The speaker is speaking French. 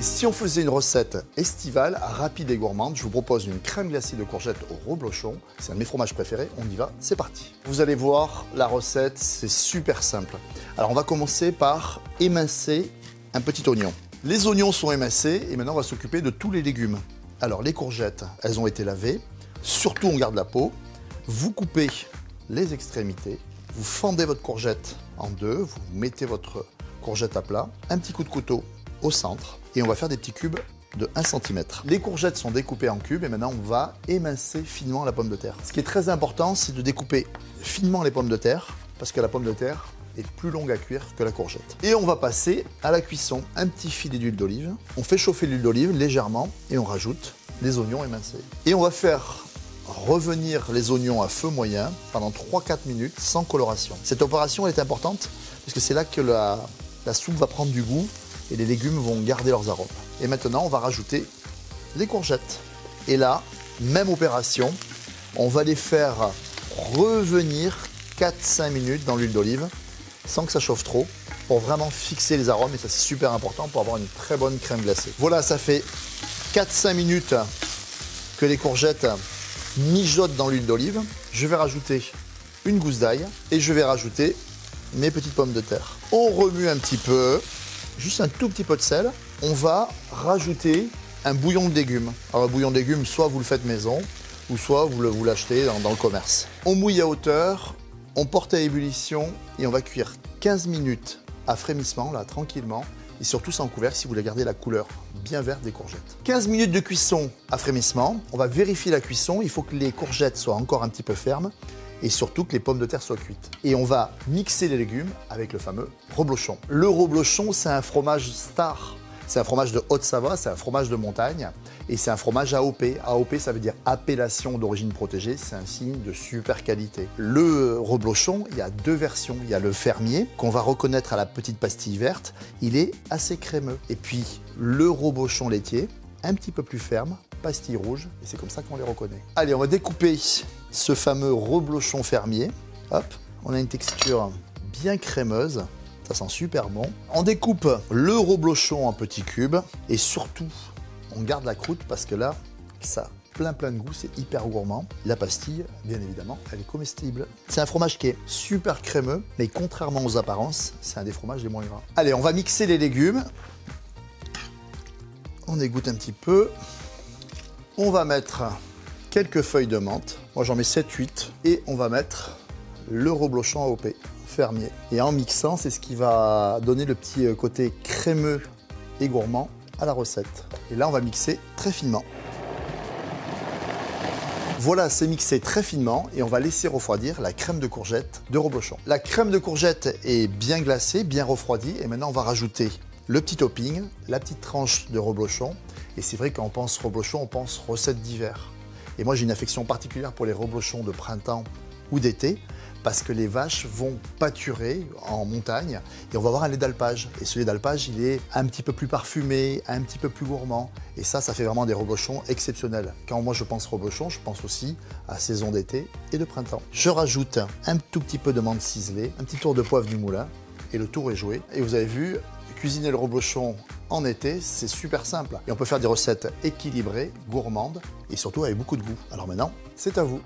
Et si on faisait une recette estivale, rapide et gourmande, je vous propose une crème glacée de courgettes au reblochon. C'est un de mes fromages préférés, on y va, c'est parti. Vous allez voir, la recette, c'est super simple. Alors on va commencer par émincer un petit oignon. Les oignons sont émincés et maintenant on va s'occuper de tous les légumes. Alors les courgettes, elles ont été lavées, surtout on garde la peau. Vous coupez les extrémités, vous fendez votre courgette en deux, vous mettez votre courgette à plat, un petit coup de couteau au centre et on va faire des petits cubes de 1 cm. Les courgettes sont découpées en cubes et maintenant on va émincer finement la pomme de terre. Ce qui est très important, c'est de découper finement les pommes de terre parce que la pomme de terre est plus longue à cuire que la courgette. Et on va passer à la cuisson, un petit filet d'huile d'olive. On fait chauffer l'huile d'olive légèrement et on rajoute les oignons émincés. Et on va faire revenir les oignons à feu moyen pendant 3-4 minutes sans coloration. Cette opération elle est importante parce que c'est là que la soupe va prendre du goût et les légumes vont garder leurs arômes. Et maintenant, on va rajouter les courgettes. Et là, même opération, on va les faire revenir 4-5 minutes dans l'huile d'olive sans que ça chauffe trop pour vraiment fixer les arômes et ça c'est super important pour avoir une très bonne crème glacée. Voilà, ça fait 4-5 minutes que les courgettes mijotent dans l'huile d'olive. Je vais rajouter une gousse d'ail et je vais rajouter mes petites pommes de terre. On remue un petit peu, juste un tout petit peu de sel. On va rajouter un bouillon de légumes. Alors le bouillon de légumes, soit vous le faites maison, ou soit vous l'achetez dans le commerce. On mouille à hauteur, on porte à ébullition et on va cuire 15 minutes à frémissement, là, tranquillement. Et surtout sans couvercle si vous voulez garder la couleur bien verte des courgettes. 15 minutes de cuisson à frémissement. On va vérifier la cuisson. Il faut que les courgettes soient encore un petit peu fermes et surtout que les pommes de terre soient cuites. Et on va mixer les légumes avec le fameux reblochon. Le reblochon, c'est un fromage star. C'est un fromage de Haute-Savoie, c'est un fromage de montagne et c'est un fromage AOP. AOP, ça veut dire appellation d'origine protégée, c'est un signe de super qualité. Le reblochon, il y a deux versions. Il y a le fermier, qu'on va reconnaître à la petite pastille verte, il est assez crémeux. Et puis le reblochon laitier, un petit peu plus ferme, pastille rouge, et c'est comme ça qu'on les reconnaît. Allez, on va découper ce fameux reblochon fermier. Hop, on a une texture bien crémeuse. Ça sent super bon. On découpe le reblochon en petits cubes et surtout, on garde la croûte parce que là, ça a plein de goût, c'est hyper gourmand. La pastille, bien évidemment, elle est comestible. C'est un fromage qui est super crémeux, mais contrairement aux apparences, c'est un des fromages les moins gras. Allez, on va mixer les légumes. On égoutte un petit peu. On va mettre quelques feuilles de menthe. Moi, j'en mets 7-8. Et on va mettre le reblochon AOP. Fermier. Et en mixant, c'est ce qui va donner le petit côté crémeux et gourmand à la recette. Et là, on va mixer très finement. Voilà, c'est mixé très finement et on va laisser refroidir la crème de courgette de reblochon. La crème de courgette est bien glacée, bien refroidie et maintenant on va rajouter le petit topping, la petite tranche de reblochon. Et c'est vrai quand on pense reblochon, on pense recette d'hiver. Et moi, j'ai une affection particulière pour les reblochons de printemps ou d'été, parce que les vaches vont pâturer en montagne et on va avoir un lait d'alpage. Et ce lait d'alpage, il est un petit peu plus parfumé, un petit peu plus gourmand. Et ça fait vraiment des reblochons exceptionnels. Quand moi je pense reblochon, je pense aussi à saison d'été et de printemps. Je rajoute un tout petit peu de menthe ciselée, un petit tour de poivre du moulin et le tour est joué. Et vous avez vu, cuisiner le reblochon en été, c'est super simple. Et on peut faire des recettes équilibrées, gourmandes et surtout avec beaucoup de goût. Alors maintenant, c'est à vous.